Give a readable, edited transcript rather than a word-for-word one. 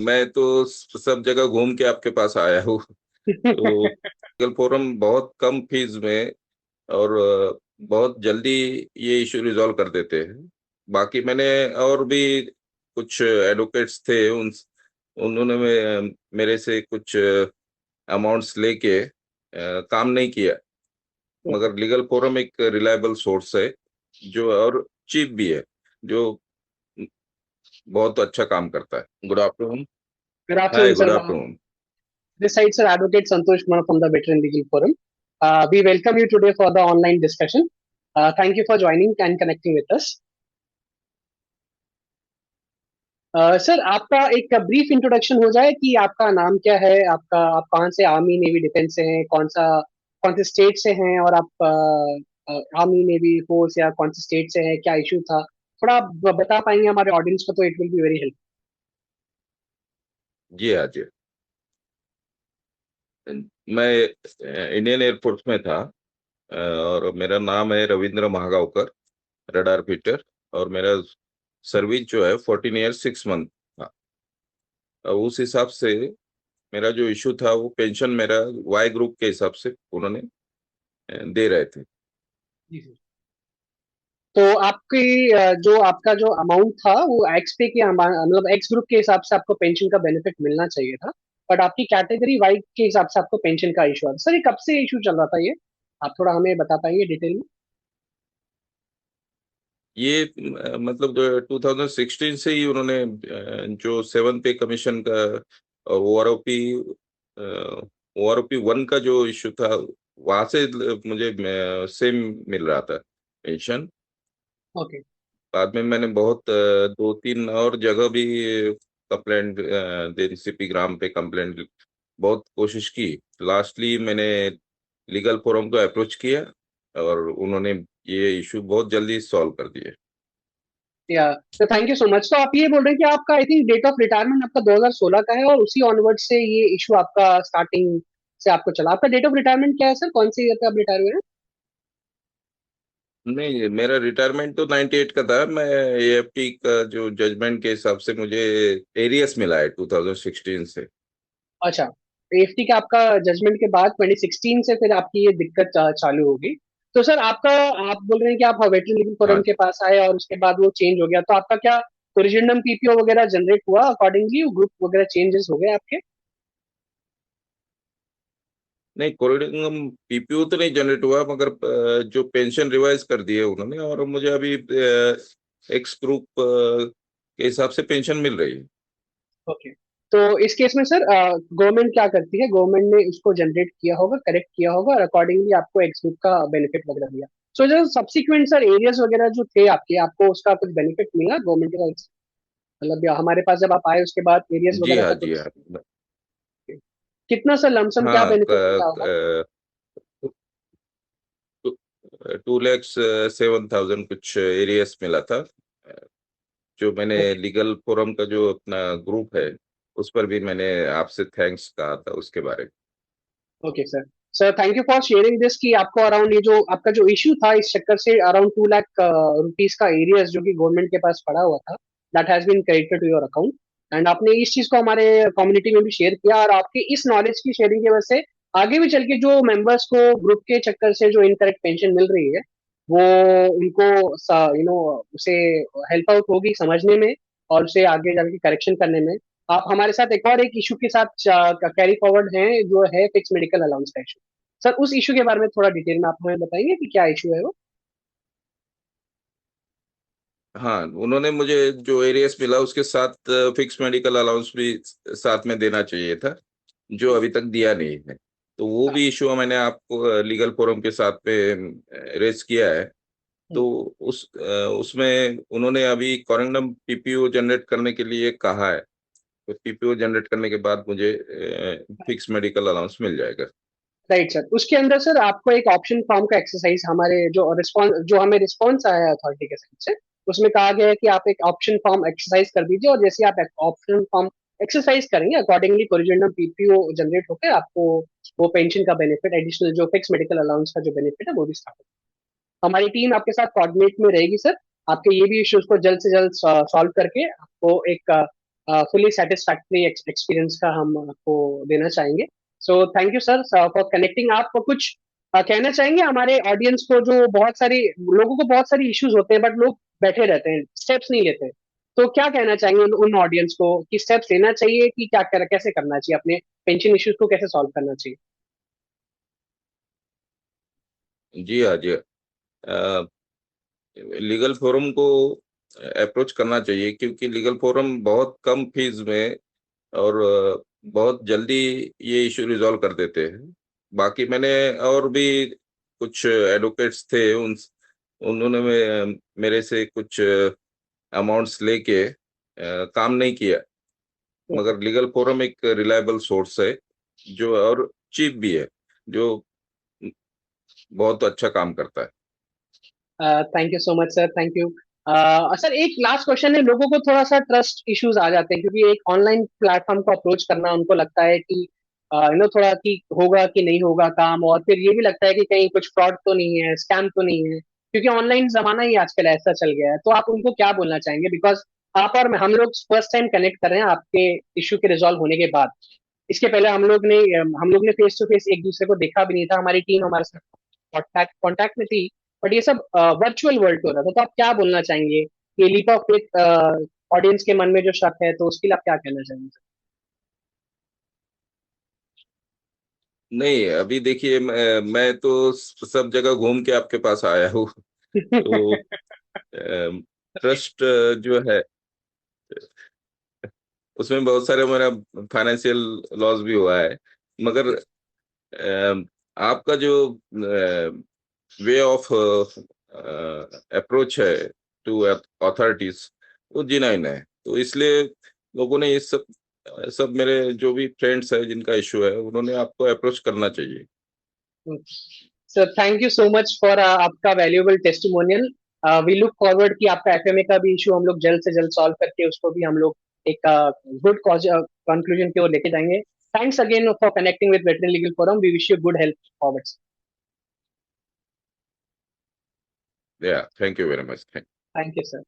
मैं तो सब जगह घूम के आपके पास आया हूँ। तो लीगल फोरम बहुत कम फीस में और बहुत जल्दी ये इशू रिजॉल्व कर देते हैं। बाकी मैंने और भी कुछ एडवोकेट्स थे, उन उन्होंने मेरे से कुछ अमाउंट्स लेके काम नहीं किया। ओके। मगर लीगल फोरम एक रिलायबल सोर्स है, जो और चीप भी है, जो बहुत अच्छा काम करता है। Good afternoon. Good hi, afternoon, good sir. Afternoon. This side, sir, Advocate Santosh Kumar from the Veteran Legal Forum. We welcome you today for the online discussion. Thank you for joining and connecting with us. Sir, आपका एक brief introduction हो जाए कि आपका नाम क्या है, आप कहाँ से, आर्मी नेवी डिफेंस से हैं, कौन से स्टेट से हैं, और आप आर्मी नेवी फोर्स या कौन से स्टेट से हैं, क्या इशू था, थोड़ा आप बता पाएंगे हमारे ऑडियंस को, तो it will be very help. जी हाँ जी। मैं इंडियन एयरफोर्स में था, और मेरा नाम है रविंद्र महागावकर, रडार फीटर। और मेरा सर्विस जो है 14 ईयर 6 मंथ था। उस हिसाब से मेरा जो इशू था, वो पेंशन मेरा वाई ग्रुप के हिसाब से उन्होंने दे रहे थे। जी सर। तो जो आपका जो अमाउंट था वो एक्स पे के मतलब एक्स ग्रुप के हिसाब से आपको पेंशन का बेनिफिट मिलना चाहिए था, बट आपकी कैटेगरी वाई के हिसाब से आपको पेंशन का इशू आता। सर, ये कब से इशू चल रहा था, ये आप थोड़ा हमें बता पाएंगे डिटेल में? ये मतलब 2016 से ही उन्होंने जो 7 पे कमीशन का और OROP 1 का जो इशू था, वहां से मुझे सेम मिल रहा था पेंशन। ओके। बाद में मैंने बहुत 2-3 और जगह भी कंप्लेंट, सीपी ग्राम पे कंप्लेंट बहुत कोशिश की। लास्टली मैंने लीगल फोरम को अप्रोच किया, और उन्होंने ये इशू बहुत जल्दी सॉल्व कर दिए। या, तो थैंक यू सो मच। तो आप ये बोल रहे हैं कि आपका, I think, date of retirement आपका 2016 का है, और उसी ऑनवर्ड से ये इशू आपका स्टार्टिंग से आपको चला। आपका डेट ऑफ रिटायरमेंट क्या है सर, कौन सी ईयर पे आप रिटायर हुए हैं? नहीं, मेरा रिटायरमेंट तो 98 का था। मैं AFT का जो जजमेंट के हिसाब से मुझे एरियस मिला है 2016 से। अच्छा, एएफटी का आपका जजमेंट के बाद 2016 से फिर आपकी ये दिक्कत चालू होगी। तो सर, आप बोल रहे हैं कि आप वेटरन लीगल फोरम हाँ। के पास आए और उसके बाद वो चेंज हो गया, तो आपका क्या कोरिजेंडम पीपीओ वगैरह जनरेट हुआ, अकॉर्डिंगली ग्रुप वगैरह चेंजेस हो गए आपके? नहीं, कोरिडोरम PPO तो नहीं जनरेट हुआ, मगर जो पेंशन रिवाइज कर दिए उन्होंने, और मुझे अभी एक्स ग्रुप के हिसाब से पेंशन मिल रही है। ओके। तो इस केस में सर, गवर्नमेंट क्या करती है, गवर्नमेंट ने उसको जनरेट किया होगा, करेक्ट किया होगा, और अकॉर्डिंगली आपको एक्स ग्रुप का बेनिफिट वगैरह दिया। सो जो सब्सिक्वेंट सर एरियाज वगैरह जो थे आपके, आपको उसका कुछ बेनिफिट मिला गवर्नमेंट का? मतलब हमारे पास जब आप आए उसके बाद एरियस जी वगैरह हाँ का जी कुछ, हाँ। कितना सर लमसम क्या हाँ, बेनिफिट मिला होगा? 2,07,000 कुछ एरियस मिला था। जो मैंने ओके। लीगल फोरम का जो अपना ग्रुप है, उस पर भी मैंने आपसे थैंक्स कहा था उसके बारे में। Okay sir. Sir, thank you for sharing this कि आपको अराउंड ये जो आपका जो इशू था, इस चक्कर से अराउंड 2 लाख रुपीज का एरियस जो कि गवर्नमेंट के पास पड़ा हुआ था, that has been credited to your account. And आपने इस चीज को हमारे कम्युनिटी में भी शेयर किया, और आपके इस नॉलेज की शेयरिंग की वजह से आगे भी चल के जो मेंबर्स को ग्रुप के चक्कर से जो इनकरेक्ट पेंशन मिल रही है, वो उनको उसे हेल्प आउट होगी समझने में, और उसे आगे जाके करेक्शन करने में। आप हमारे साथ एक और एक इशू के साथ कैरी फॉरवर्ड हैं, जो है फिक्स मेडिकल अलाउंस का इशू। सर, उस इशू के बारे में थोड़ा डिटेल में आप हमें बताएंगे कि क्या इशू है वो? हाँ, उन्होंने मुझे जो एरियस मिला उसके साथ फिक्स मेडिकल अलाउंस भी साथ में देना चाहिए था, जो अभी तक दिया नहीं है। तो वो भी इशू मैंने आपको लीगल फोरम के साथ पे रेज किया है। तो उसमें उन्होंने अभी कॉरिंडम PPO जनरेट करने के लिए कहा है। तो PPO जनरेट करने के बाद मुझे फिक्स मेडिकल अलाउंस मिल जाएगा। Right sir. उसके अंदर सर आपको एक ऑप्शन फॉर्म का एक्सरसाइज, हमारे जो हमें रिस्पॉन्स आया है अथॉरिटी के साइड से, उसमें कहा गया है कि आप एक ऑप्शन फॉर्म एक्सरसाइज कर दीजिए, और जैसे आप ऑप्शन फॉर्म एक्सरसाइज करेंगे, अकॉर्डिंगली कोरिजेंडम पीपीओ जनरेट होकर आपको वो पेंशन का बेनिफिट, एडिशनल जो फिक्स मेडिकल अलाउंस का जो बेनिफिट है, वो भी स्टार्ट होगा। हमारी टीम आपके साथ कोऑर्डिनेट में रहेगी सर, आपके ये भी इश्यूज को जल्द से जल्द सॉल्व करके आपको एक फुली सेटिस्फैक्ट्री एक्सपीरियंस का हम आपको देना चाहेंगे। So thank you sir for connecting. आप कुछ कहना चाहेंगे हमारे ऑडियंस को, जो बहुत सारी लोगों को बहुत सारी इश्यूज होते हैं बट लोग बैठे रहते हैं, स्टेप्स नहीं लेते, तो क्या कहना चाहेंगे उन ऑडियंस को कि स्टेप्स लेना चाहिए कि क्या कैसे करना चाहिए, अपने पेंशन इश्यूज को कैसे सॉल्व करना चाहिए? जी हाँ, जी हाँ। लीगल फोरम को अप्रोच करना चाहिए, क्योंकि लीगल फोरम बहुत कम फीस में और बहुत जल्दी ये इशू रिजॉल्व कर देते हैं। बाकी मैंने और भी कुछ एडवोकेट्स थे, उन उन्होंने मेरे से कुछ अमाउंट्स लेके काम नहीं किया। मगर लीगल फोरम एक रिलायबल सोर्स है, जो और चीप भी है, जो बहुत अच्छा काम करता है। Thank you so much sir, thank you. Sir एक लास्ट क्वेश्चन है, लोगों को थोड़ा सा ट्रस्ट इश्यूज आ जाते हैं क्योंकि एक ऑनलाइन प्लेटफॉर्म को अप्रोच करना उनको लगता है कि थोड़ा कि होगा कि नहीं होगा काम, और फिर ये भी लगता है कि कहीं कुछ फ्रॉड तो नहीं है, स्कैम तो नहीं है, क्योंकि ऑनलाइन जमाना ही आजकल ऐसा चल गया है। तो आप उनको क्या बोलना चाहेंगे? बिकॉज आप और हम लोग फर्स्ट टाइम कनेक्ट कर रहे हैं आपके इश्यू के रिजॉल्व होने के बाद। इसके पहले हम लोग ने फेस टू फेस एक दूसरे को देखा भी नहीं था, हमारी टीम हमारे साथ कॉन्टैक्ट में थी, बट ये सब वर्चुअल वर्ल्ड हो रहा था। तो आप क्या बोलना चाहेंगे? ये लीप ऑफ फेथ ऑडियंस के मन में जो शक है, तो उसके लिए आप क्या कहना चाहेंगे? नहीं, अभी देखिए, मैं तो सब जगह घूम के आपके पास आया हूँ। तो ट्रस्ट जो है, उसमें बहुत सारे मेरा फाइनेंशियल लॉस भी हुआ है। मगर आपका जो वे ऑफ अप्रोच है टू अथॉरिटीज, वो जेन्युइन है। तो इसलिए लोगों ने ये सब सब मेरे जो भी फ्रेंड्स है जिनका इशू है, उन्होंने आपको अप्रोच करना चाहिए। Sir thank you so much for आपका valuable testimonial. We look forward कि आपका एफएमए का भी इशू हम लोग जल्द से जल्द सॉल्व करके उसको भी हम लोग एक गुड कंक्लूजन की ओर लेके जाएंगे। Thanks again for connecting with veteran legal forum. We wish you good health forward. Yeah, thank you very much. Thank you sir.